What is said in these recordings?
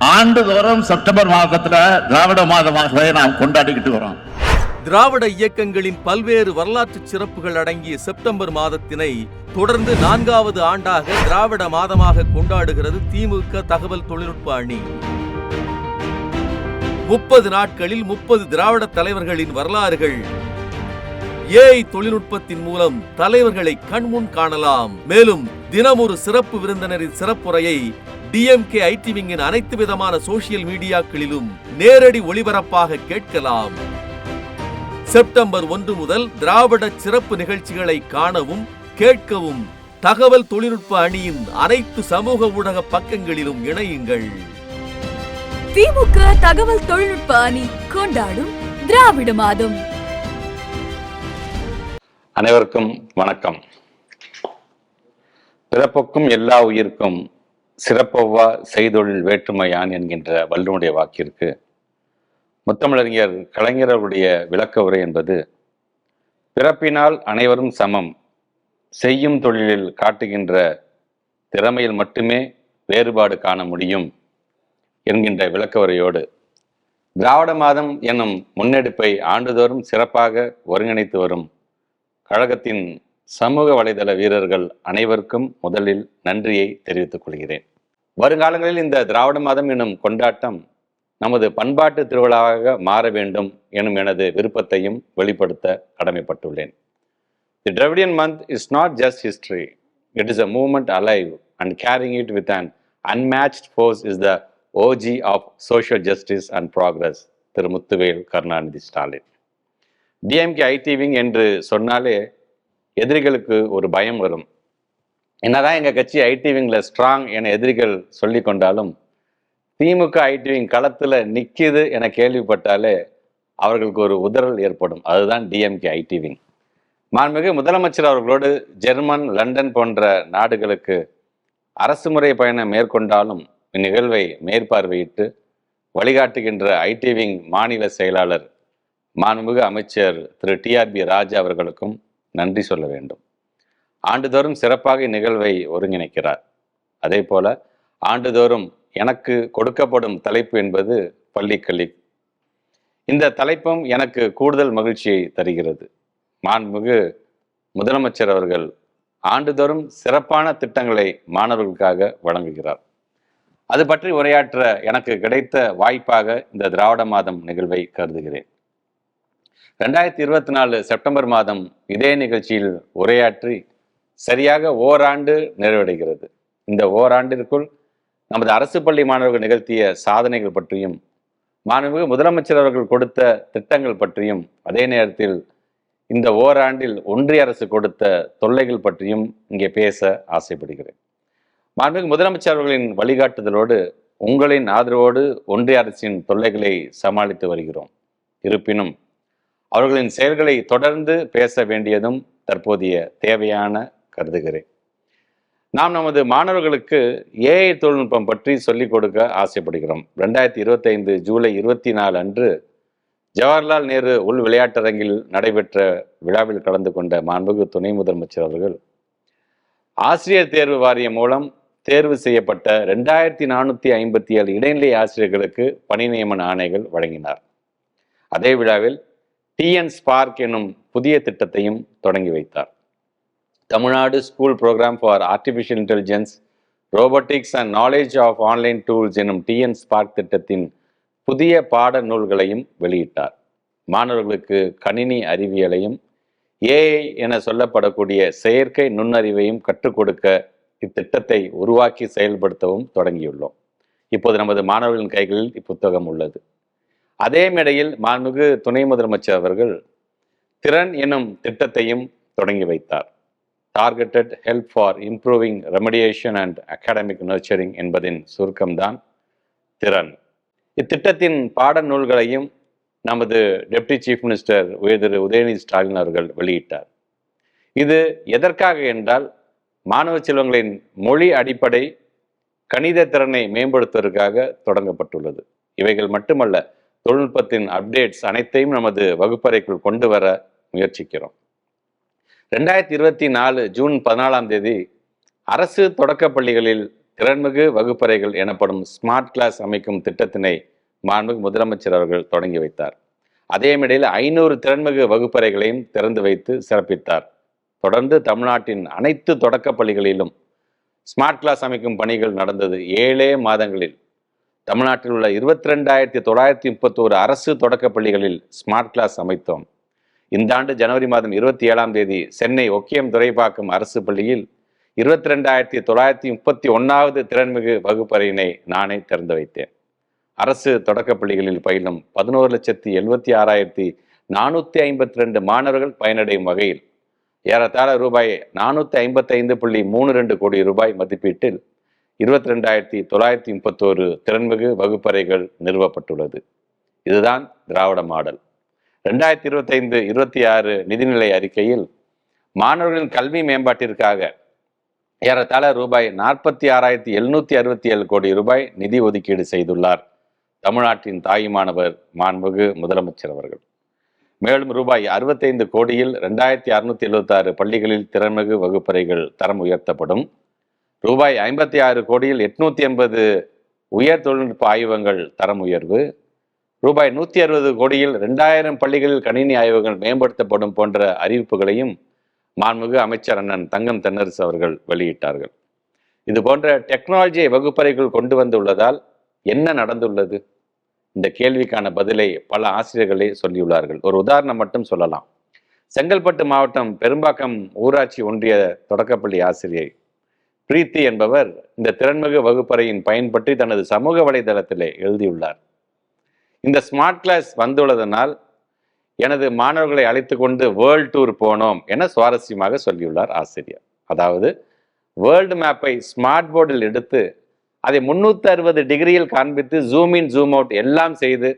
ஆண்டுதோறும் செப்டம்பர் மாதத்துல திராவிட மாதமாக நாம் கொண்டாடிக்கிட்டு வரோம். திராவிட இயக்கங்களின் பல்வேறு வரலாற்று சிறப்புகள் அடங்கிய செப்டம்பர் மாதத்தினை தொடர்ந்து 4வது ஆண்டாக திராவிட மாதமாக கொண்டாடுகிறது திமுக தகவல் தொழில்நுட்ப அணி. 30 நாட்களில் 30 திராவிட தலைவர்களின் வரலாறுகள். ஏஐ தொழில்நுட்பத்தின் மூலம் தலைவர்களை கண்முன் காணலாம். மேலும் தினம் ஒரு சிறப்பு விருந்தினரின் சிறப்புரையை டிஎம்கே ஐடி விங்கின் அனைத்து விதமான சோசியல் மீடியாக்களிலும் நேரடி ஒளிபரப்பாக கேட்கலாம். செப்டம்பர் 1 முதல் திராவிட சிறப்பு நிகழ்ச்சிகளை காணவும் கேட்கவும் தகவல் தொழில்நுட்ப அணியின் அனைத்து சமூக ஊடக பக்கங்களிலும் இணையுங்கள். திமுக தகவல் தொழில்நுட்ப அணி கொண்டாடும் திராவிட மாதம். அனைவருக்கும் வணக்கம். பிறப்புக்கும் எல்லா உயிர்க்கும் சிறப்பவ்வா செய்தொழில் வேற்றுமையான் என்கின்ற வள்ளுவனுடைய வாக்கிற்கு முத்தமிழறிஞர் கலைஞர்களுடைய விளக்க உரை என்பது, பிறப்பினால் அனைவரும் சமம், செய்யும் தொழிலில் காட்டுகின்ற திறமையில் மட்டுமே வேறுபாடு காண முடியும் என்கின்ற விளக்க உரையோடு திராவிட மாதம் என்னும் முன்னெடுப்பை ஆண்டுதோறும் சிறப்பாக ஒருங்கிணைத்து வரும் கழகத்தின் சமூக வலைதள வீரர்கள் அனைவருக்கும் முதலில் நன்றியை தெரிவித்துக் கொள்கிறேன். வருங்காலங்களில் இந்த திராவிட மாதம் என்னும் கொண்டாட்டம் நமது பண்பாட்டு திருவிழாவாக மாற வேண்டும் எனும் எனது விருப்பத்தையும் வெளிப்படுத்த கடமைப்பட்டுள்ளேன். The Dravidian month is not just history. It is a movement alive, and carrying it with an unmatched force is the OG of social justice and progress. Thiru Muthuvel Karunanidhi Stalin. DMK IT wing என்று சொன்னாலே எதிரிகளுக்கு ஒரு பயம் வரும். என்னதான் எங்கள் கட்சி ID விங்கில் strong என எதிரிகள் சொல்லி கொண்டாலும் திமுக ஐடி விங் களத்தில் நிற்கிது என கேள்விப்பட்டாலே அவர்களுக்கு ஒரு உதறல் ஏற்படும். அதுதான் டிஎம்கே ஐடி விங். மாண்புமிகு முதலமைச்சர் அவர்களோடு ஜெர்மன், லண்டன் போன்ற நாடுகளுக்கு அரசு முறை பயணம் மேற்கொண்டாலும் இந்நிகழ்வை மேற்பார்வையிட்டு வழிகாட்டுகின்ற ஐடி விங் மாநில செயலாளர் மாண்புமிகு அமைச்சர் திரு டிஆர்பி ராஜா அவர்களுக்கும் நன்றி சொல்ல வேண்டும். ஆண்டுதோறும் சிறப்பாக இந்நிகழ்வை ஒருங்கிணைக்கிறார். அதே போல ஆண்டுதோறும் எனக்கு கொடுக்கப்படும் தலைப்பு என்பது பள்ளிக்கல்வி. இந்த தலைப்பும் எனக்கு கூடுதல் மகிழ்ச்சியை தருகிறது. மாண்புமிகு முதலமைச்சர் அவர்கள் ஆண்டுதோறும் சிறப்பான திட்டங்களை மாணவர்களுக்காக வழங்குகிறார். அது பற்றி உரையாற்ற எனக்கு கிடைத்த வாய்ப்பாக இந்த திராவிட மாதம் நிகழ்வை கருதுகிறேன். 2024 செப்டம்பர் மாதம் இதே நிகழ்ச்சியில் உரையாற்றி சரியாக ஓராண்டு நிறைவடைகிறது. இந்த ஓராண்டிற்குள் நமது அரசு பள்ளி மாணவர்கள் நிகழ்த்திய சாதனைகள் பற்றியும், மாண்புமிகு முதலமைச்சர் அவர்கள் கொடுத்த திட்டங்கள் பற்றியும், அதே நேரத்தில் இந்த ஓராண்டில் ஒன்றிய அரசு கொடுத்த தொல்லைகள் பற்றியும் இங்கே பேச ஆசைப்படுகிறேன். மாண்புமிகு முதலமைச்சர் அவர்களின் வழிகாட்டுதலோடு உங்களின் ஆதரவோடு ஒன்றிய அரசின் தொல்லைகளை சமாளித்து வருகிறோம். இருப்பினும் அவர்களின் செயல்களை தொடர்ந்து பேச வேண்டியதும் தற்போதைய தேவையான கருதுகிறேன். நாம் நமது மாணவர்களுக்கு ஏஐ தொழில்நுட்பம் பற்றி சொல்லிக் கொடுக்க ஆசைப்படுகிறோம். 2025 ஜூலை 24 அன்று ஜவஹர்லால் நேரு உள் விளையாட்டரங்கில் நடைபெற்ற விழாவில் கலந்து கொண்ட மாண்புமிகு துணை முதலமைச்சர் அவர்கள் ஆசிரியர் தேர்வு வாரியம் மூலம் தேர்வு செய்யப்பட்ட 2457 இடைநிலை ஆசிரியர்களுக்கு பணி நியமன ஆணைகள் வழங்கினார். அதே விழாவில் டிஎன் ஸ்பார்க் எனும் புதிய திட்டத்தையும் தொடங்கி வைத்தார். Tamil Nadu school programme for artificial intelligence, robotics and knowledge of online tools எனும் டிஎன் ஸ்பார்க் திட்டத்தின் புதிய பாட நூல்களையும் வெளியிட்டார். மாணவர்களுக்கு கணினி அறிவியலையும் ஏஐ என சொல்லப்படக்கூடிய செயற்கை நுண்ணறிவையும் கற்றுக் கொடுக்க இத்திட்டத்தை உருவாக்கி செயல்படுத்தவும் தொடங்கியுள்ளோம். இப்போது நமது மாணவர்களின் கைகளில் இப்புத்தகம் உள்ளது. அதே மேடையில் மாண்புமிகு துணை முதலமைச்சர் அவர்கள் திறன் எனும் திட்டத்தையும் தொடங்கி வைத்தார். Targeted help for improving remediation and academic nurturing என்பதின் சுருக்கம்தான் திறன். இத்திட்டத்தின் பாட நூல்களையும் நமது டெப்டி சீஃப் மினிஸ்டர் திரு உதயநிதி ஸ்டாலின் அவர்கள் வெளியிட்டார். இது எதற்காக என்றால், மாணவ செல்வங்களின் மொழி அடிப்படை கணித திறனை மேம்படுத்துவதற்காக தொடங்கப்பட்டுள்ளது. இவைகள் மட்டுமல்ல, தொழில்நுட்பத்தின் அப்டேட்ஸ் அனைத்தையும் நமது வகுப்பறைக்குள் கொண்டு வர முயற்சிக்கிறோம். 2024 ஜூன் 14 அரசு தொடக்க பள்ளிகளில் திறன்மிகு வகுப்பறைகள் எனப்படும் ஸ்மார்ட் கிளாஸ் அமைக்கும் திட்டத்தினை மாண்புமிகு முதலமைச்சர் அவர்கள் தொடங்கி வைத்தார். அதே மேடையில் 500 திறன்மிகு வகுப்பறைகளையும் திறந்து வைத்து சிறப்பித்தார். தொடர்ந்து தமிழ்நாட்டின் அனைத்து தொடக்க பள்ளிகளிலும் ஸ்மார்ட் கிளாஸ் அமைக்கும் பணிகள் நடந்தது. 7 மாதங்களில் தமிழ்நாட்டில் உள்ள 22,931 அரசு தொடக்க பள்ளிகளில் ஸ்மார்ட் கிளாஸ் அமைத்தோம். இந்த ஆண்டு ஜனவரி மாதம் 27ஆம் தேதி சென்னை ஒக்கியம் துறைப்பாக்கம் அரசு பள்ளியில் 22,931வது திறன்மிகு வகுப்பறையினை நானே திறந்து வைத்தேன். அரசு தொடக்க பள்ளிகளில் பயிலும் 11,76,452 மாணவர்கள் பயனடையும் வகையில் ஏறத்தாழ ரூபாய் 455.32 கோடி ரூபாய் மதிப்பீட்டில் 22,931 திறன்மிகு வகுப்பறைகள் நிறுவப்பட்டுள்ளது. இதுதான் திராவிட மாடல். 2025-26 நிதிநிலை அறிக்கையில் மாணவர்களின் கல்வி மேம்பாட்டிற்காக ஏறத்தாழ ரூபாய் 46,767 கோடி ரூபாய் நிதி ஒதுக்கீடு செய்துள்ளார் தமிழ்நாட்டின் தாயுமானவர் மாண்புமிகு முதலமைச்சர் அவர்கள். மேலும் ரூபாய் 65 கோடியில் 2,676 பள்ளிகளில் திறன்மிகு வகுப்பறைகள் தரம் உயர்த்தப்படும். ரூபாய் 56 கோடியில் 880 உயர் தொழில்நுட்ப ஆய்வகங்கள் தரம் உயர்வு. ரூபாய் 160 கோடியில் 2000 பள்ளிகளில் கணினி ஆய்வகங்கள் மேம்படுத்தப்படும் போன்ற அறிவிப்புகளையும் மாண்புமிகு அமைச்சர் அண்ணன் தங்கம் தென்னரசு அவர்கள் வெளியிட்டார்கள். இது போன்ற டெக்னாலஜியை வகுப்பறைகள் கொண்டு வந்துள்ளதால் என்ன நடந்துள்ளது? இந்த கேள்விக்கான பதிலை பல ஆசிரியர்களே சொல்லியுள்ளார்கள். ஒரு உதாரணம் மட்டும் சொல்லலாம். செங்கல்பட்டு மாவட்டம் பெரும்பாக்கம் ஊராட்சி ஒன்றிய தொடக்கப்பள்ளி ஆசிரியை பிரீத்தி என்பவர் இந்த திறன்மிகு வகுப்பறையின் பயன் பற்றி தனது சமூக வலைதளத்திலே எழுதியுள்ளார். இந்த ஸ்மார்ட் கிளாஸ் வந்துள்ளதனால் எனது மாணவர்களை அழைத்து கொண்டு வேர்ல்ட் டூர் போனோம் என சுவாரஸ்யமாக சொல்லியுள்ளார் ஆசிரியர். அதாவது வேர்ல்டு மேப்பை ஸ்மார்ட் போர்டில் எடுத்து அதை 360 டிகிரியில் காண்பித்து ஜூம் இன் ஜூம் அவுட் எல்லாம் செய்து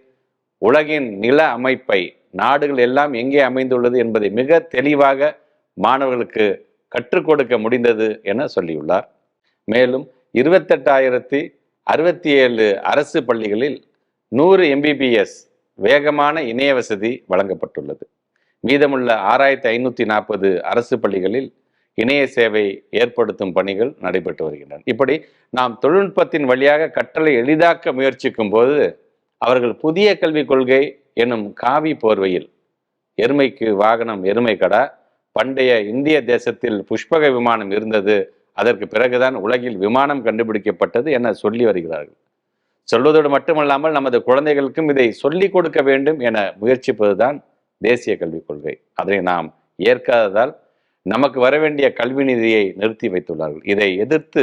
உலகின் நில அமைப்பை, நாடுகள் எல்லாம் எங்கே அமைந்துள்ளது என்பதை மிக தெளிவாக மாணவர்களுக்கு கற்றுக் கொடுக்க முடிந்தது என சொல்லியுள்ளார். மேலும் 28,067 அரசு பள்ளிகளில் 100 Mbps வேகமான இணைய வசதி வழங்கப்பட்டுள்ளது. மீதமுள்ள 6,540 அரசு பள்ளிகளில் இணைய சேவை ஏற்படுத்தும் பணிகள் நடைபெற்று வருகின்றன. இப்படி நாம் தொழில்நுட்பத்தின் வழியாக கற்றலை எளிதாக்க முயற்சிக்கும் போது அவர்கள் புதிய கல்விக் கொள்கை எனும் காவி போர்வையில் எருமைக்கு வாகனம் எருமை கடா, பண்டைய இந்திய தேசத்தில் புஷ்பக விமானம் இருந்தது, அதற்கு பிறகுதான் உலகில் விமானம் கண்டுபிடிக்கப்பட்டது என சொல்லி வருகிறார்கள். சொல்வதோடு மட்டுமல்லாமல் நமது குழந்தைகளுக்கும் இதை சொல்லிக் கொடுக்க வேண்டும் என முயற்சிப்பதுதான் தேசிய கல்விக் கொள்கை. அதனை நாம் ஏற்காததால் நமக்கு வரவேண்டிய கல்வி நிதியை நிறுத்தி வைத்துள்ளார்கள். இதை எதிர்த்து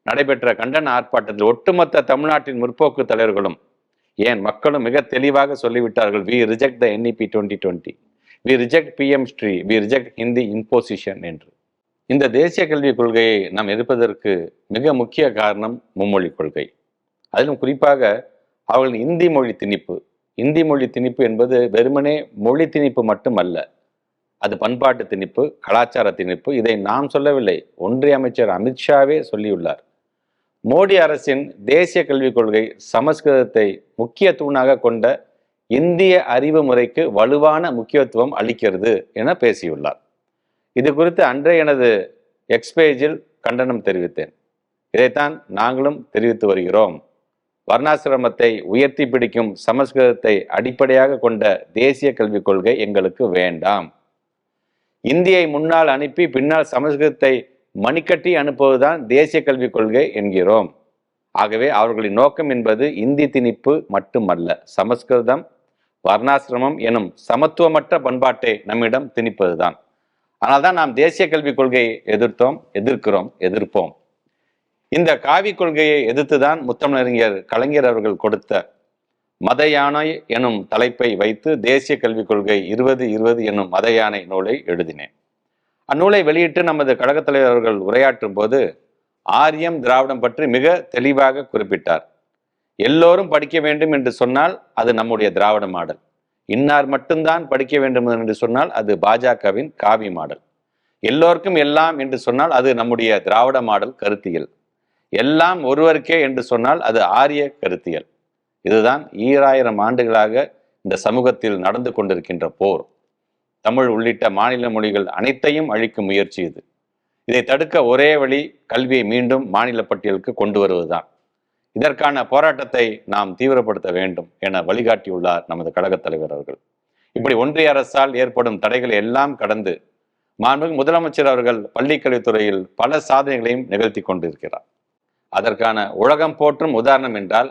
நடைபெற்ற கண்டன ஆர்ப்பாட்டத்தில் ஒட்டுமொத்த தமிழ்நாட்டின் முற்போக்கு தலைவர்களும் ஏன் மக்களும் மிக தெளிவாக சொல்லிவிட்டார்கள். we reject the NEP 2020, we reject PM Shri, we reject Hindi imposition என்று. இந்த தேசிய கல்விக் கொள்கையை நாம் எதிர்ப்பதற்கு மிக முக்கிய காரணம் மும்மொழி கொள்கை. அதிலும் குறிப்பாக அவர்களின் இந்தி மொழி திணிப்பு. இந்தி மொழி திணிப்பு என்பது வெறுமனே மொழி திணிப்பு மட்டுமல்ல, அது பண்பாட்டு திணிப்பு, கலாச்சார திணிப்பு. இதை நாம் சொல்லவில்லை, ஒன்றிய அமைச்சர் அமித்ஷாவே சொல்லியுள்ளார். மோடி அரசின் தேசிய கல்விக் கொள்கை சமஸ்கிருதத்தை முக்கிய தூணாக கொண்ட இந்திய அறிவு முறைக்கு வலுவான முக்கியத்துவம் அளிக்கிறது என பேசியுள்ளார். இது குறித்து அன்றே எனது எக்ஸ்பேஜில் கண்டனம் தெரிவித்தேன். இதைத்தான் நாங்களும் தெரிவித்து வருகிறோம். வர்ணாசிரமத்தை உயர்த்தி பிடிக்கும் சமஸ்கிருதத்தை அடிப்படையாக கொண்ட தேசிய கல்விக் கொள்கை எங்களுக்கு வேண்டாம். இந்தியை முன்னால் அனுப்பி பின்னால் சமஸ்கிருதத்தை மணிக்கட்டி அனுப்புவதுதான் தேசிய கல்விக் கொள்கை என்கிறோம். ஆகவே அவர்களின் நோக்கம் என்பது இந்தி திணிப்பு மட்டுமல்ல, சமஸ்கிருதம் வர்ணாசிரமம் எனும் சமத்துவமற்ற பண்பாட்டை நம்மிடம் திணிப்பதுதான். ஆனால்தான் நாம் தேசிய கல்விக் கொள்கையை எதிர்ப்போம். இந்த காவி கொள்கையை எதிர்த்துதான் முத்தமிழறிஞர் கலைஞர் அவர்கள் கொடுத்த மத யானை எனும் தலைப்பை வைத்து தேசிய கல்விக் கொள்கை 2020 எனும் மத யானை நூலை எழுதினேன். அந்நூலை வெளியிட்டு நமது கழகத் தலைவர் அவர்கள் உரையாற்றும் போது ஆரியம் திராவிடம் பற்றி மிக தெளிவாக குறிப்பிட்டார். எல்லோரும் படிக்க வேண்டும் என்று சொன்னால் அது நம்முடைய திராவிட மாடல். இன்னார் மட்டும்தான் படிக்க வேண்டும் என்று சொன்னால் அது பாஜகவின் காவி மாடல். எல்லோருக்கும் எல்லாம் என்று சொன்னால் அது நம்முடைய திராவிட மாடல் கருத்தியல். எல்லாம் ஒருவருக்கே என்று சொன்னால் அது ஆரிய கருத்தியல். இதுதான் 2000 ஆண்டுகளாக இந்த சமூகத்தில் நடந்து கொண்டிருக்கின்ற போர். தமிழ் உள்ளிட்ட மாநில மொழிகள் அனைத்தையும் அழிக்கும் முயற்சி இது. இதை தடுக்க ஒரே வழி கல்வியை மீண்டும் மாநில பட்டியலுக்கு கொண்டு வருவதுதான். இதற்கான போராட்டத்தை நாம் தீவிரப்படுத்த வேண்டும் என வழிகாட்டியுள்ளார் நமது கழகத் தலைவர் அவர்கள். இப்படி ஒன்றிய அரசால் ஏற்படும் தடைகளை எல்லாம் கடந்து மாண்புமிகு முதலமைச்சர் அவர்கள் பள்ளிக்கல்வித்துறையில் பல சாதனைகளையும் நிகழ்த்தி கொண்டிருக்கிறார். அதற்கான உலகம் போற்றும் உதாரணம் என்றால்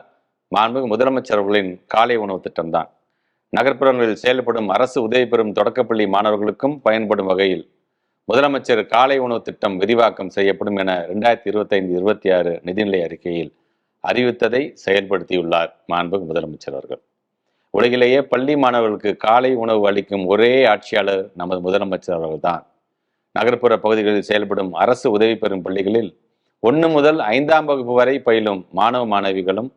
மாண்புமிகு முதலமைச்சர் அவர்களின் காலை உணவு திட்டம்தான். நகர்ப்புறங்களில் செயல்படும் அரசு உதவி பெறும் தொடக்கப்பள்ளி மாணவர்களுக்கும் பயன்படும் வகையில் முதலமைச்சர் காலை உணவு திட்டம் விரிவாக்கம் செய்யப்படும் என 2025-26 நிதிநிலை அறிக்கையில் அறிவித்ததை செயல்படுத்தியுள்ளார் மாண்புமிகு முதலமைச்சர் அவர்கள். உலகிலேயே பள்ளி மாணவர்களுக்கு காலை உணவு அளிக்கும் ஒரே ஆட்சியாளர் நமது முதலமைச்சர் அவர்கள்தான். நகர்ப்புற பகுதிகளில் செயல்படும் அரசு உதவி பெறும் பள்ளிகளில் 1 முதல் 5ஆம் வகுப்பு வரை பயிலும் மாணவ மாணவிகளும்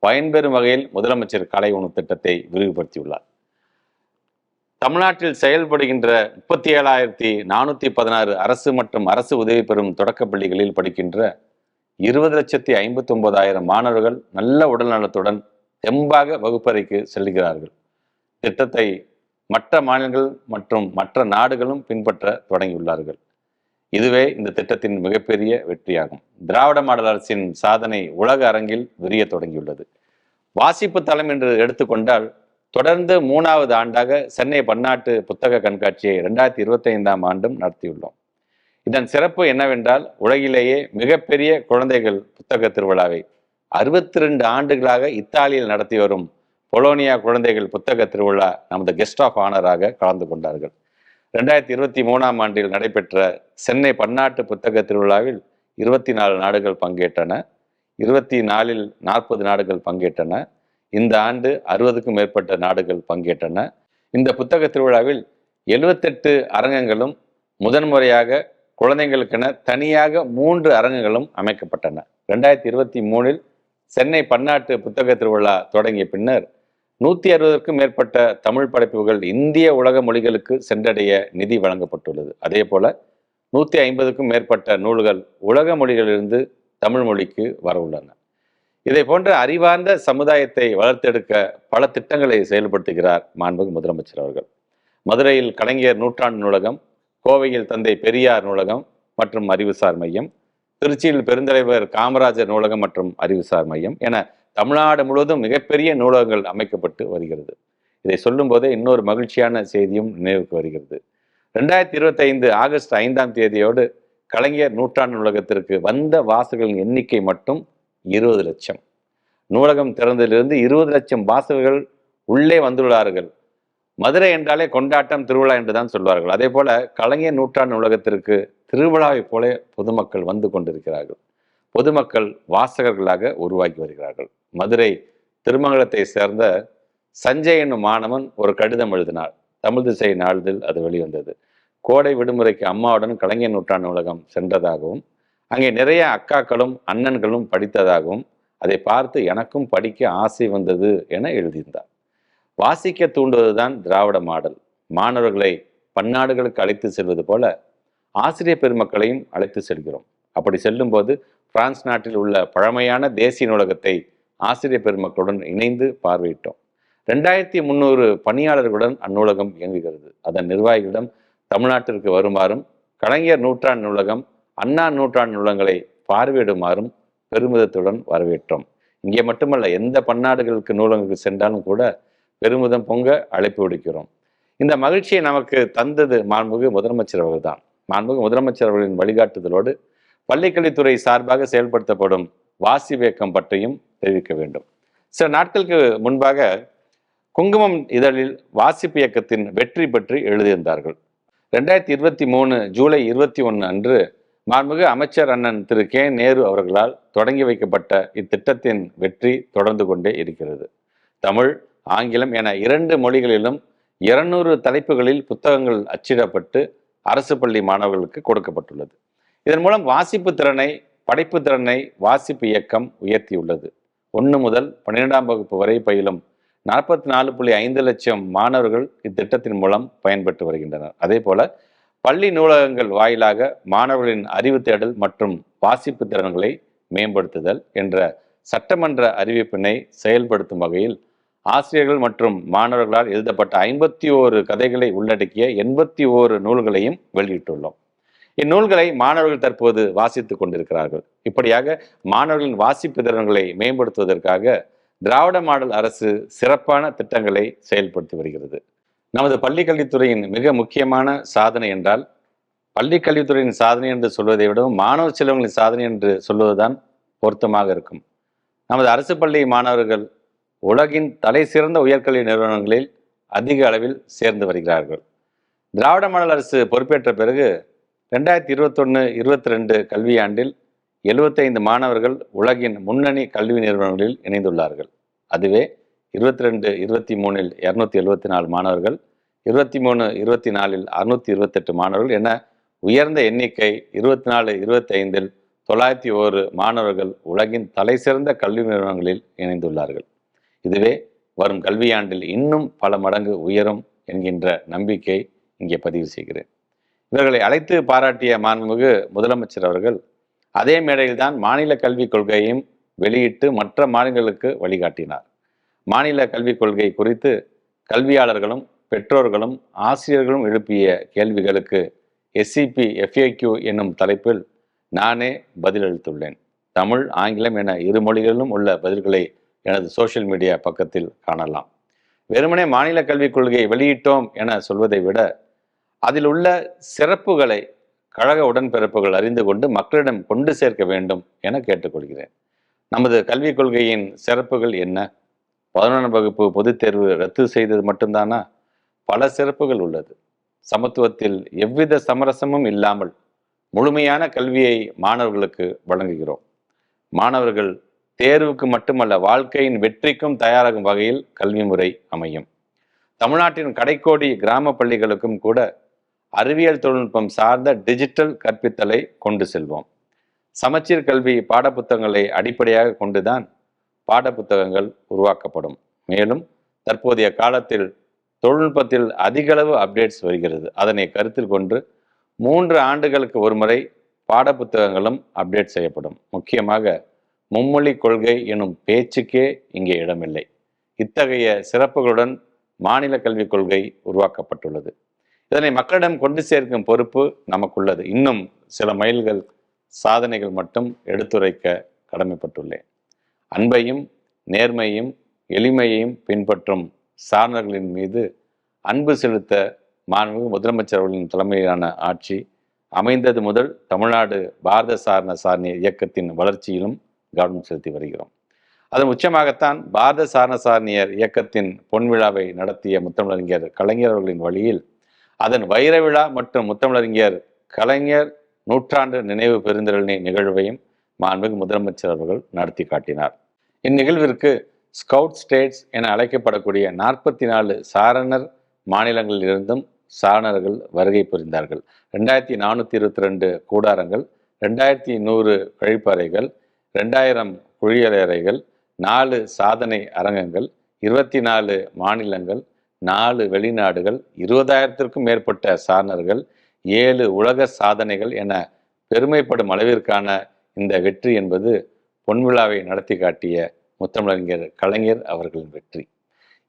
பயன்பெறும் வகையில் முதலமைச்சர் காலை உணவு திட்டத்தை விரிவுபடுத்தியுள்ளார். தமிழ்நாட்டில் செயல்படுகின்ற 37,416 அரசு மற்றும் அரசு உதவி பெறும் தொடக்க பள்ளிகளில் படிக்கின்ற 20,59,000 மாணவர்கள் நல்ல உடல்நலத்துடன் தெம்பாக வகுப்பறைக்கு செல்கிறார்கள். திட்டத்தை மற்ற மாநிலங்கள் மற்றும் மற்ற நாடுகளும் பின்பற்ற தொடங்கியுள்ளார்கள். இதுவே இந்த திட்டத்தின் மிகப்பெரிய வெற்றியாகும். திராவிட மாடல் அரசின் சாதனை உலக அரங்கில் விரிய தொடங்கியுள்ளது. வாசிப்பு தளம் என்று எடுத்துக்கொண்டால் தொடர்ந்து 3வது ஆண்டாக சென்னை பன்னாட்டு புத்தக கண்காட்சியை 2025ஆம் ஆண்டும் நடத்தியுள்ளோம். இதன் சிறப்பு என்னவென்றால் உலகிலேயே மிகப்பெரிய குழந்தைகள் புத்தக திருவிழாவை 62 ஆண்டுகளாக இத்தாலியில் நடத்தி வரும் பொலோனியா குழந்தைகள் புத்தக திருவிழா நமது கெஸ்ட் ஆஃப் ஆனராக கலந்து கொண்டார்கள். 2023ஆம் ஆண்டில் நடைபெற்ற சென்னை பன்னாட்டு புத்தக திருவிழாவில் 24 நாடுகள் பங்கேற்றன. 24இல் 40 நாடுகள் பங்கேற்றன. இந்த ஆண்டு 60க்கும் மேற்பட்ட நாடுகள் பங்கேற்றன. இந்த புத்தக திருவிழாவில் 78 அரங்கங்களும் முதன்முறையாக குழந்தைகளுக்கென தனியாக 3 அரங்கங்களும் அமைக்கப்பட்டன. 2023இல் சென்னை பன்னாட்டு புத்தக திருவிழா தொடங்கிய பின்னர் 160க்கும் மேற்பட்ட தமிழ் படைப்புகள் இந்திய உலக மொழிகளுக்கு சென்றடைய நிதி வழங்கப்பட்டுள்ளது. அதே போல 150க்கும் மேற்பட்ட நூல்கள் உலக மொழிகளிலிருந்து தமிழ் மொழிக்கு வர உள்ளன. இதை போன்ற அறிவார்ந்த சமுதாயத்தை வளர்த்தெடுக்க பல திட்டங்களை செயல்படுத்துகிறார் மாண்புமிகு முதலமைச்சர் அவர்கள். மதுரையில் கலைஞர் நூற்றாண்டு நூலகம், கோவையில் தந்தை பெரியார் நூலகம் மற்றும் அறிவுசார் மையம், திருச்சியில் பெருந்தலைவர் காமராஜர் நூலகம் மற்றும் அறிவுசார் மையம் என தமிழ்நாடு முழுவதும் மிகப்பெரிய நூலகங்கள் அமைக்கப்பட்டு வருகிறது. இதை சொல்லும் போதே இன்னொரு மகிழ்ச்சியான செய்தியும் நினைவுக்கு வருகிறது. 2025 ஆகஸ்ட் 5ஆம் தேதியோடு கலைஞர் நூற்றாண்டு நூலகத்திற்கு வந்த வாசகர்களின் எண்ணிக்கை மட்டும் 20 லட்சம். நூலகம் திறந்ததிலிருந்து 20 லட்சம் வாசகர்கள் உள்ளே வந்துள்ளார்கள். மதுரை என்றாலே கொண்டாட்டம், திருவிழா என்றுதான் சொல்வார்கள். அதே போல கலைஞர் நூற்றாண்டு நூலகத்திற்கு திருவிழாவை போல பொதுமக்கள் வந்து கொண்டிருக்கிறார்கள். பொதுமக்கள் வாசகர்களாக உருவாக்கி வருகிறார்கள். மதுரை திருமங்கலத்தை சேர்ந்த சஞ்சய் என்னும் மாணவன் ஒரு கடிதம் எழுதினார். தமிழ் திசை நாளிதழில் அது வெளிவந்தது. கோடை விடுமுறைக்கு அம்மாவுடன் கலைஞர் நூற்றாண்டு நூலகம் சென்றதாகவும் அங்கே நிறைய அக்காக்களும் அண்ணன்களும் படித்ததாகவும் அதை பார்த்து எனக்கும் படிக்க ஆசை வந்தது என எழுதியிருந்தார். வாசிக்க தூண்டுவதுதான் திராவிட மாடல். மாணவர்களை பன்னாடுகளுக்கு அழைத்து செல்வது போல ஆசிரியர் பெருமக்களையும் அழைத்து செல்கிறோம். அப்படி செல்லும்போது பிரான்ஸ் நாட்டில் உள்ள பழமையான தேசிய நூலகத்தை ஆசிரியர் பெருமக்களுடன் இணைந்து பார்வையிட்டோம். 2300 பணியாளர்களுடன் அந்நூலகம் இயங்குகிறது. அதன் நிர்வாகிகளிடம் தமிழ்நாட்டிற்கு வருமாறும் கலைஞர் நூற்றாண்டு நூலகம், அண்ணா நூற்றாண்டு நூலகங்களை பார்வையிடுமாறும் பெருமிதத்துடன் வரவேற்றோம். இங்கே மட்டுமல்ல, எந்த பன்னாடுகளுக்கு நூலகங்களுக்கு சென்றாலும் கூட பெருமிதம் பொங்க அழைப்பு விடுக்கிறோம். இந்த மகிழ்ச்சியை நமக்கு தந்தது மாண்புமிகு முதலமைச்சர் அவர்கள் தான். மாண்புமிகு முதலமைச்சர் அவர்களின் வழிகாட்டுதலோடு பள்ளிக்கல்வித்துறை சார்பாக செயல்படுத்தப்படும் வாசிப்பு இயக்கம் பற்றியும் தெரிவிக்க வேண்டும். சில நாட்களுக்கு முன்பாக குங்குமம் இதழில் வாசிப்பு இயக்கத்தின் வெற்றி பற்றி எழுதியிருந்தார்கள். 2023 ஜூலை 21 அன்று மாண்புமிகு அமைச்சர் அண்ணன் திரு கே நேரு அவர்களால் தொடங்கி வைக்கப்பட்ட இத்திட்டத்தின் வெற்றி தொடர்ந்து கொண்டே இருக்கிறது. தமிழ், ஆங்கிலம் என 2 மொழிகளிலும் 200 தலைப்புகளில் புத்தகங்கள் அச்சிடப்பட்டு அரசு பள்ளி மாணவர்களுக்கு கொடுக்கப்பட்டுள்ளது. இதன் மூலம் வாசிப்பு திறனை, படைப்பு திறனை வாசிப்பு இயக்கம் உயர்த்தியுள்ளது. 1 முதல் 12ஆம் வகுப்பு வரை பயிலும் 44.5 லட்சம் மாணவர்கள் இத்திட்டத்தின் மூலம் பயன்பெற்று வருகின்றனர். அதே போல பள்ளி நூலகங்கள் வாயிலாக மாணவர்களின் அறிவு தேடல் மற்றும் வாசிப்பு திறன்களை மேம்படுத்துதல் என்ற சட்டமன்ற அறிவிப்பினை செயல்படுத்தும் வகையில் ஆசிரியர்கள் மற்றும் மாணவர்களால் எழுதப்பட்ட 51 கதைகளை உள்ளடக்கிய 81 நூல்களையும் வெளியிட்டுள்ளோம். இந்நூல்களை மாணவர்கள் தற்போது வாசித்துக் கொண்டிருக்கிறார்கள். இப்படியாக மாணவர்களின் வாசிப்பு திறன்களை மேம்படுத்துவதற்காக திராவிட மாடல் அரசு சிறப்பான திட்டங்களை செயல்படுத்தி வருகிறது. நமது பள்ளிக்கல்வித்துறையின் மிக முக்கியமான சாதனை என்றால் பள்ளிக்கல்வித்துறையின் சாதனை என்று சொல்வதை விடவும் மாணவர் செல்வங்களின் சாதனை என்று சொல்வதுதான் பொருத்தமாக இருக்கும். நமது அரசு பள்ளி மாணவர்கள் உலகின் தலை சிறந்த உயர்கல்வி நிறுவனங்களில் அதிக அளவில் சேர்ந்து வருகிறார்கள். திராவிட மாடல் அரசு பொறுப்பேற்ற பிறகு 2021-22 கல்வியாண்டில் 75 மாணவர்கள் உலகின் முன்னணி கல்வி நிறுவனங்களில் இணைந்துள்ளார்கள். அதுவே 22-23 274 மாணவர்கள், 23-24 628 மாணவர்கள் என உயர்ந்த எண்ணிக்கை. 24-25 901 மாணவர்கள் உலகின் தலை சிறந்த கல்வி நிறுவனங்களில் இணைந்துள்ளார்கள். இதுவே வரும் கல்வியாண்டில் இன்னும் பல மடங்கு உயரும் என்கின்ற நம்பிக்கை இங்கே பதிவு செய்கிறேன். இவர்களை அழைத்து பாராட்டிய மாண்புமிகு முதலமைச்சர் அவர்கள் அதே மேடையில்தான் மாநில கல்விக் கொள்கையையும் வெளியிட்டு மற்ற மாநிலங்களுக்கு வழிகாட்டினார். மாநில கல்விக் கொள்கை குறித்து கல்வியாளர்களும் பெற்றோர்களும் ஆசிரியர்களும் எழுப்பிய கேள்விகளுக்கு SCP FAQ என்னும் தலைப்பில் நானே பதிலளித்துள்ளேன். தமிழ், ஆங்கிலம் என இரு மொழிகளிலும் உள்ள பதில்களை எனது சோஷியல் மீடியா பக்கத்தில் காணலாம். வெறுமனே மாநில கல்விக் கொள்கையை வெளியிட்டோம் என சொல்வதை விட அதில் உள்ள சிறப்புகளை கழக உடன்பிறப்புகள் அறிந்து கொண்டு மக்களிடம் கொண்டு சேர்க்க வேண்டும் என கேட்டுக்கொள்கிறேன். நமது கல்விக் கொள்கையின் சிறப்புகள் என்ன? 11ஆம் வகுப்பு பொதுத் தேர்வு ரத்து செய்தது மட்டும்தானா? பல சிறப்புகள் உள்ளது. சமத்துவத்தில் எவ்வித சமரசமும் இல்லாமல் முழுமையான கல்வியை மாணவர்களுக்கு வழங்குகிறோம். மாணவர்கள் தேர்வுக்கு மட்டுமல்ல வாழ்க்கையின் வெற்றிக்கும் தயாராகும் வகையில் கல்வி முறை அமையும். தமிழ்நாட்டின் கடைக்கோடி கிராம பள்ளிகளுக்கும் கூட அறிவியல் தொழில்நுட்பம் சார்ந்த டிஜிட்டல் கற்பித்தலை கொண்டு செல்வோம். சமச்சீர் கல்வி பாடப்புத்தகங்களை அடிப்படையாக கொண்டுதான் பாடப்புத்தகங்கள் உருவாக்கப்படும். மேலும் தற்போதைய காலத்தில் தொழில்நுட்பத்தில் அதிகளவு அப்டேட்ஸ் வருகிறது. அதனை கருத்தில் கொண்டு 3 ஆண்டுகளுக்கு ஒரு முறை பாடப்புத்தகங்களும் அப்டேட் செய்யப்படும். முக்கியமாக மும்மொழி கொள்கை எனும் பேச்சுக்கே இங்கே இடமில்லை. இத்தகைய சிறப்புகளுடன் மாநில கல்விக் கொள்கை உருவாக்கப்பட்டுள்ளது. இதனை மக்களிடம் கொண்டு சேர்க்கும் பொறுப்பு நமக்குள்ளது. இன்னும் சில மைல்கள் சாதனைகள் மட்டும் எடுத்துரைக்க கடமைப்பட்டுள்ளேன். அன்பையும் நேர்மையும் எளிமையையும் பின்பற்றும் சாரணர்களின் மீது அன்பு செலுத்த மாண்புமிகு முதலமைச்சர் அவர்களின் தலைமையிலான ஆட்சி அமைந்தது முதல் தமிழ்நாடு பாரத சாரண இயக்கத்தின் வளர்ச்சியிலும் கவனம் செலுத்தி வருகிறோம். அதன் உச்சமாகத்தான் பாரத சாரணர் இயக்கத்தின் பொன்விழாவை நடத்திய முத்தமிழறிஞர் கலைஞர் அவர்களின் வழியில் அதன் வைர விழா மற்றும் முத்தமிழறிஞர் கலைஞர் நூற்றாண்டு நினைவு பெருந்திரளி நிகழ்வையும் மாண்புமிகு முதலமைச்சர் அவர்கள் நடத்தி காட்டினார். இந்நிகழ்விற்கு ஸ்கவுட் ஸ்டேட்ஸ் என அழைக்கப்படக்கூடிய 44 சாரணர் மாநிலங்களில் இருந்தும் சாரணர்கள் வருகை புரிந்தார்கள். 2422 கூடாரங்கள், 2100 கழிப்பறைகள், 2000 குளியலறைகள், 4 சாதனை அரங்கங்கள், 24 மாநிலங்கள், 4 வெளிநாடுகள், 20,000த்திற்கும் மேற்பட்ட சாரணர்கள், 7 உலக சாதனைகள் என பெருமைப்படும் அளவிற்கான இந்த வெற்றி என்பது பொன்விழாவை நடத்தி காட்டிய முத்தமிழறிஞர் கலைஞர் அவர்களின் வெற்றி.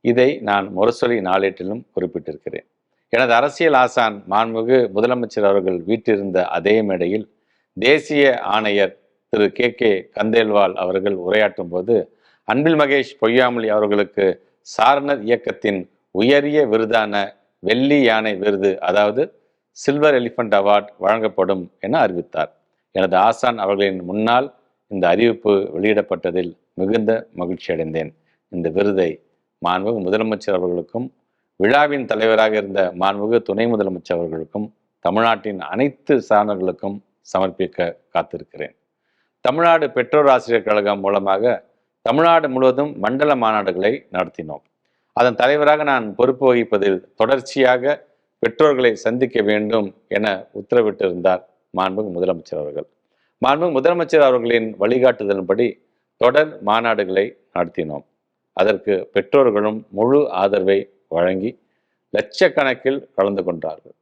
இதை நான் முரசொலி நாளேட்டிலும் குறிப்பிட்டிருக்கிறேன். எனது அரசியல் ஆசான் மாண்புமிகு முதலமைச்சர் அவர்கள் வீட்டிருந்த அதே மேடையில் தேசிய ஆணையர் திரு KK கந்தேல்வால் அவர்கள் உரையாற்றும் போது அன்பில் மகேஷ் பொய்யாமொழி அவர்களுக்கு சாரணர் இயக்கத்தின் உயரிய விருதான வெள்ளி யானை விருது, அதாவது சில்வர் எலிஃபண்ட் அவார்ட் வழங்கப்படும் என அறிவித்தார். எனது ஆசான் அவர்களின் முன்னால் இந்த அறிவிப்பு வெளியிடப்பட்டதில் மிகுந்த மகிழ்ச்சி அடைந்தேன். இந்த விருதை மாண்புமிகு முதலமைச்சர் அவர்களுக்கும் விழாவின் தலைவராக இருந்த மாண்புமிகு துணை முதலமைச்சர் அவர்களுக்கும் தமிழ்நாட்டின் அனைத்து சாரணர்களுக்கும் சமர்ப்பிக்க காத்திருக்கிறேன். தமிழ்நாடு பெற்றோர் ஆசிரியர் கழகம் மூலமாக தமிழ்நாடு முழுவதும் மண்டல மாநாடுகளை நடத்தினோம். அதன் தலைவராக நான் பொறுப்பு வகிப்பதில் தொடர்ச்சியாக பெற்றோர்களை சந்திக்க வேண்டும் என உத்தரவிட்டிருந்தார் மாண்புமிகு முதலமைச்சர் அவர்கள். மாண்புமிகு முதலமைச்சர் அவர்களின் வழிகாட்டுதலின்படி தொடர் மாநாடுகளை நடத்தினோம். அதற்கு பெற்றோர்களும் முழு ஆதரவை வழங்கி லட்சக்கணக்கில் கலந்து கொண்டார்கள்.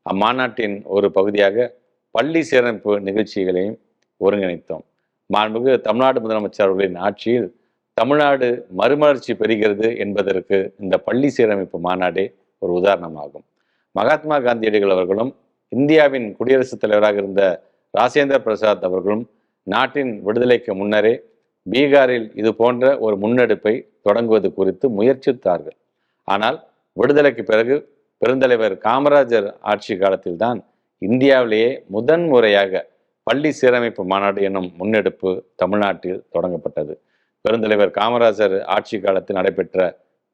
அம்மாநாட்டின் ஒரு பகுதியாக பள்ளி சீரமைப்பு நிகழ்ச்சிகளையும் ஒருங்கிணைத்தோம். மாண்புமிகு தமிழ்நாடு முதலமைச்சர் அவர்களின் ஆட்சியில் தமிழ்நாடு மறுமலர்ச்சி பெறுகிறது என்பதற்கு இந்த பள்ளி சீரமைப்பு மாநாடே ஒரு உதாரணமாகும். மகாத்மா காந்தியடிகள் அவர்களும் இந்தியாவின் குடியரசுத் தலைவராக இருந்த ராஜேந்திர பிரசாத் அவர்களும் நாட்டின் விடுதலைக்கு முன்னரே பீகாரில் இது போன்ற ஒரு முன்னெடுப்பை தொடங்குவது குறித்து முயற்சித்தார்கள். ஆனால் விடுதலைக்கு பிறகு பெருந்தலைவர் காமராஜர் ஆட்சி காலத்தில்தான் இந்தியாவிலேயே முதன்முறையாக பள்ளி சீரமைப்பு மாநாடு என்னும் முன்னெடுப்பு தமிழ்நாட்டில் தொடங்கப்பட்டது. பெருந்தலைவர் காமராஜர் ஆட்சி காலத்தில் நடைபெற்ற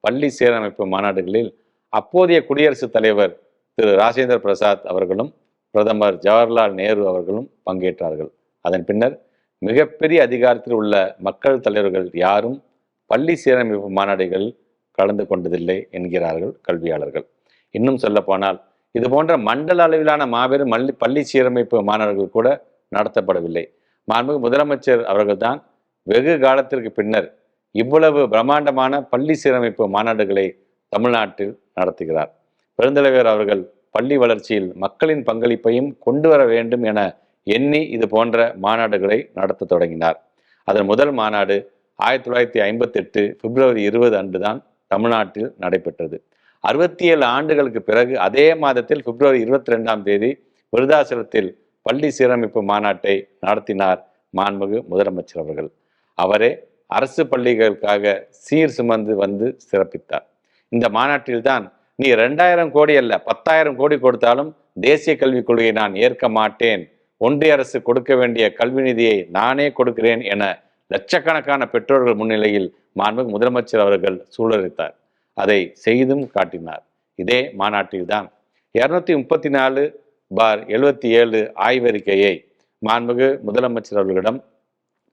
பள்ளி சீரமைப்பு மாநாடுகளில் அப்போதைய குடியரசுத் தலைவர் திரு ராஜேந்திர பிரசாத் அவர்களும் பிரதமர் ஜவஹர்லால் நேரு அவர்களும் பங்கேற்றார்கள். அதன் பின்னர் மிகப்பெரிய அதிகாரத்தில் உள்ள மக்கள் தலைவர்கள் யாரும் பள்ளி சீரமைப்பு மாநாடுகளில் கலந்து கொண்டதில்லை என்கிறார்கள் கல்வியாளர்கள். இன்னும் சொல்ல போனால் இது போன்ற மண்டல அளவிலான மாபெரும் பள்ளி சீரமைப்பு மாநாடுகள் கூட நடத்தப்படவில்லை. மாண்புமிகு முதலமைச்சர் அவர்கள்தான் வெகு காலத்திற்கு பின்னர் இவ்வளவு பிரம்மாண்டமான பள்ளி சீரமைப்பு மாநாடுகளை தமிழ்நாட்டில் நடத்துகிறார். பெருந்தலைவர் அவர்கள் பள்ளி வளர்ச்சியில் மக்களின் பங்களிப்பையும் கொண்டு வர வேண்டும் என எண்ணி இது போன்ற மாநாடுகளை நடத்த தொடங்கினார். அதன் முதல் மாநாடு 1958 பிப்ரவரி 20 அன்றுதான் தமிழ்நாட்டில் நடைபெற்றது. 67 ஆண்டுகளுக்கு பிறகு அதே மாதத்தில் பிப்ரவரி 22ஆம் தேதி விருதாச்சலத்தில் பள்ளி சீரமைப்பு மாநாட்டை நடத்தினார் மாண்புமிகு முதலமைச்சர் அவர்கள். அவரே அரசு பள்ளிகளுக்காக சீர் சுமந்து வந்து சிறப்பித்தார். இந்த மாநாட்டில்தான் நீ 2000 கோடி அல்ல 10,000 கோடி கொடுத்தாலும் தேசிய கல்விக் கொள்கையை நான் ஏற்க மாட்டேன், ஒன்றிய அரசு கொடுக்க வேண்டிய கல்வி நிதியை நானே கொடுக்கிறேன் என லட்சக்கணக்கான பெற்றோர்கள் முன்னிலையில் மாண்புமிகு முதலமைச்சர் அவர்கள் சூழலித்தார். அதை செய்தும் காட்டினார். இதே மாநாட்டில்தான் 234/77 ஆய்வறிக்கையை மாண்புமிகு முதலமைச்சர் அவர்களிடம்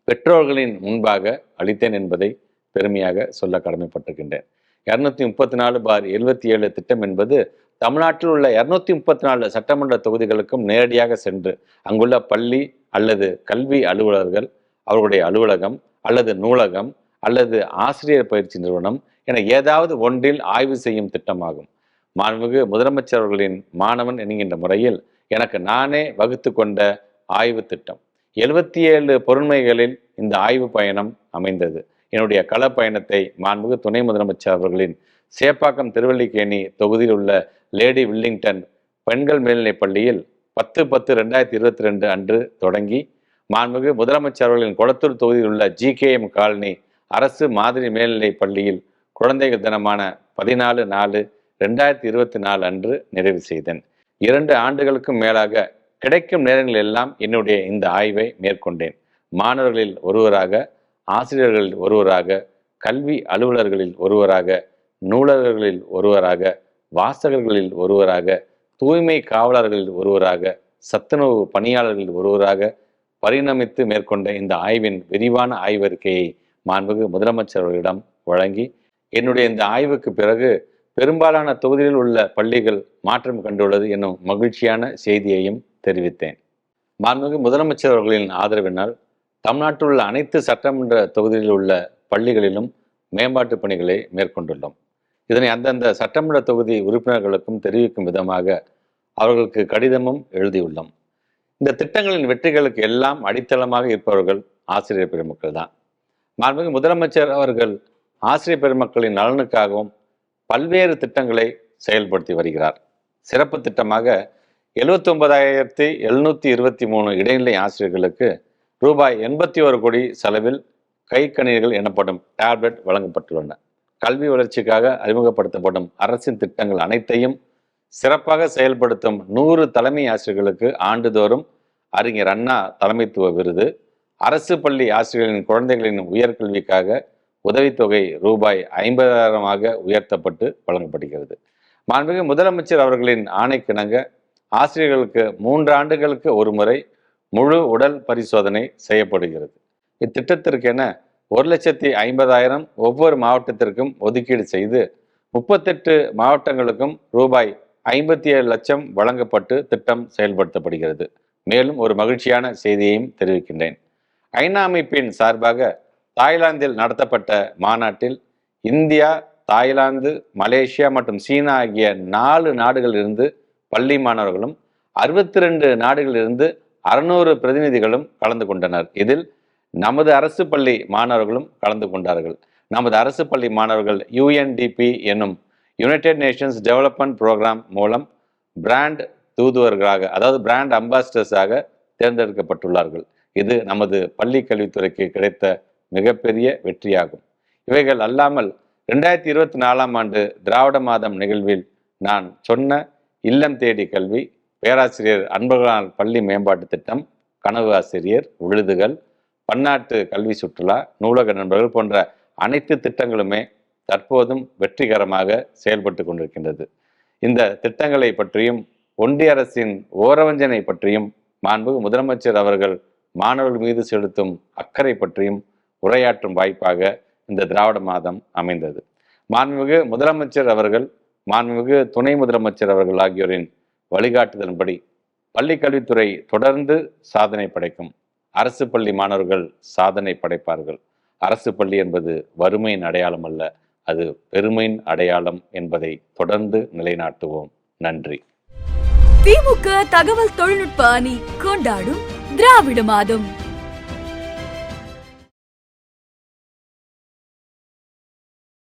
பெற்றோர்களின் முன்பாக அளித்தேன் என்பதை பெருமையாக சொல்ல கடமைப்பட்டிருக்கின்றேன். 234/77 திட்டம் என்பது தமிழ்நாட்டில் உள்ள 234 சட்டமன்ற தொகுதிகளுக்கும் நேரடியாக சென்று அங்குள்ள பள்ளி அல்லது கல்வி அலுவலர்கள், அவர்களுடைய அலுவலகம் அல்லது நூலகம் அல்லது ஆசிரியர் பயிற்சி நிறுவனம் என ஏதாவது ஒன்றில் ஆய்வு செய்யும் திட்டமாகும். மாண்புமிகு முதலமைச்சர் அவர்களின் மாணவன் என்கின்ற முறையில் எனக்கு நானே வகுத்து கொண்ட ஆய்வு திட்டம் 77 பொருண்மைகளில் இந்த ஆய்வு பயணம் அமைந்தது. என்னுடைய கள பயணத்தை மாண்புமிகு துணை முதலமைச்சர் அவர்களின் சேப்பாக்கம் திருவல்லிக்கேணி தொகுதியில் உள்ள லேடி வில்லிங்டன் பெண்கள் மேல்நிலைப் பள்ளியில் 10/10/2022 அன்று தொடங்கி மாண்புமிகு முதலமைச்சர் அவர்களின் கொளத்தூர் தொகுதியில் உள்ள GKM காலனி அரசு மாதிரி மேல்நிலைப் பள்ளியில் குழந்தைகள் தினமான 14/4/2024 அன்று நிறைவு செய்தேன். 2 ஆண்டுகளுக்கும் மேலாக கிடைக்கும் நேரங்கள் எல்லாம் என்னுடைய இந்த ஆய்வை மேற்கொண்டேன். மாணவர்களில் ஒருவராக, ஆசிரியர்களில் ஒருவராக, கல்வி அலுவலர்களில் ஒருவராக, நூலகர்களில் ஒருவராக, வாசகர்களில் ஒருவராக, தூய்மை காவலர்களில் ஒருவராக, சத்துணவு பணியாளர்களில் ஒருவராக பரிணமித்து மேற்கொண்ட இந்த ஆய்வின் விரிவான ஆய்வறிக்கையை மாண்புமிகு முதலமைச்சர் அவர்களிடம் வழங்கி என்னுடைய இந்த ஆய்வுக்கு பிறகு பெரும்பாலான தொகுதிகளில் உள்ள பள்ளிகள் மாற்றம் கண்டுள்ளது என்னும் மகிழ்ச்சியான செய்தியையும் தெரிவித்தேன். மாண்புமிகு முதலமைச்சர் அவர்களின் ஆதரவினால் தமிழ்நாட்டில் உள்ள அனைத்து சட்டமன்ற தொகுதிகளில் உள்ள பள்ளிகளிலும் மேம்பாட்டு பணிகளை மேற்கொண்டுள்ளோம். இதனை அந்தந்த சட்டமன்ற தொகுதி உறுப்பினர்களுக்கும் தெரிவிக்கும் விதமாக அவர்களுக்கு கடிதமும் எழுதியுள்ளோம். இந்த திட்டங்களின் வெற்றிகளுக்கு எல்லாம் அடித்தளமாக இருப்பவர்கள் ஆசிரியர் பெருமக்கள் தான். மாண்புமிகு முதலமைச்சர் அவர்கள் ஆசிரியர் பெருமக்களின் நலனுக்காகவும் பல்வேறு திட்டங்களை செயல்படுத்தி வருகிறார். சிறப்பு திட்டமாக 79,723 இடைநிலை ஆசிரியர்களுக்கு ரூபாய் 81 கோடி செலவில் கைக்கணினிகள் எனப்படும் டேப்லெட் வழங்கப்பட்டுள்ளன. கல்வி வளர்ச்சிக்காக அறிமுகப்படுத்தப்படும் அரசின் திட்டங்கள் அனைத்தையும் சிறப்பாக செயல்படுத்தும் 100 தலைமை ஆசிரியர்களுக்கு ஆண்டுதோறும் அறிஞர் அண்ணா தலைமைத்துவ விருது, அரசு பள்ளி ஆசிரியர்களின் குழந்தைகளின் உயர்கல்விக்காக உதவித்தொகை ரூபாய் 50,000 உயர்த்தப்பட்டு வழங்கப்படுகிறது. மாண்புமிகு முதலமைச்சர் அவர்களின் ஆணைக்கிணங்க ஆசிரியர்களுக்கு 3 ஆண்டுகளுக்கு ஒரு முறை முழு உடல் பரிசோதனை செய்யப்படுகிறது. இத்திட்டத்திற்கென 1,50,000 ஒவ்வொரு மாவட்டத்திற்கும் ஒதுக்கீடு செய்து 38 மாவட்டங்களுக்கும் ரூபாய் 57 லட்சம் வழங்கப்பட்டு திட்டம் செயல்படுத்தப்படுகிறது. மேலும் ஒரு மகிழ்ச்சியான செய்தியையும் தெரிவிக்கின்றேன். ஐநா அமைப்பின் சார்பாக தாய்லாந்தில் நடத்தப்பட்ட மாநாட்டில் இந்தியா, தாய்லாந்து, மலேசியா மற்றும் சீனா ஆகிய 4 நாடுகளிலிருந்து பள்ளி மாணவர்களும் 62 நாடுகளிலிருந்து 600 பிரதிநிதிகளும் கலந்து கொண்டனர். இதில் நமது அரசு பள்ளி மாணவர்களும் கலந்து கொண்டார்கள். நமது அரசு பள்ளி மாணவர்கள் UNDP என்னும் யுனைடெட் நேஷன்ஸ் டெவலப்மெண்ட் புரோகிராம் மூலம் பிராண்ட் தூதுவர்களாக, அதாவது பிராண்ட் அம்பாசிடர்ஸாக தேர்ந்தெடுக்கப்பட்டுள்ளார்கள். இது நமது பள்ளி கல்வித்துறைக்கு கிடைத்த மிகப்பெரிய வெற்றியாகும். இவைகள் அல்லாமல் 2024ஆம் ஆண்டு திராவிட மாதம் நிகழ்வில் நான் சொன்ன இல்லம் தேடி கல்வி, பேராசிரியர் அன்பழகன் பள்ளி மேம்பாட்டு திட்டம், கனவு ஆசிரியர், விழுதுகள், பன்னாட்டு கல்வி சுற்றுலா, நூலக நண்பர்கள் போன்ற அனைத்து திட்டங்களுமே தற்போதும் வெற்றிகரமாக செயல்பட்டு கொண்டிருக்கின்றது. இந்த திட்டங்களை பற்றியும் ஒன்றிய அரசின் ஓரவஞ்சனை பற்றியும் மாண்புமிகு முதலமைச்சர் அவர்கள் மாணவர்கள் மீது செலுத்தும் அக்கறை பற்றியும் உரையாற்றும் வாய்ப்பாக இந்த திராவிட மாதம் அமைந்தது. மாண்புமிகு முதலமைச்சர் அவர்கள், மாண்புமிகு துணை முதலமைச்சர் அவர்கள் ஆகியோரின் வழிகாட்டுதலின்படி பள்ளி கல்வித்துறை தொடர்ந்து சாதனை படைக்கும். அரசு பள்ளி மாணவர்கள் சாதனை படைப்பார்கள். அரசு பள்ளி என்பது வறுமையின் அடையாளம் அல்ல, அது பெருமையின் அடையாளம் என்பதை தொடர்ந்து நிலைநாட்டுவோம். நன்றி. திமுக தகவல் தொழில்நுட்ப அணி கொண்டாடும் திராவிட மாதம்.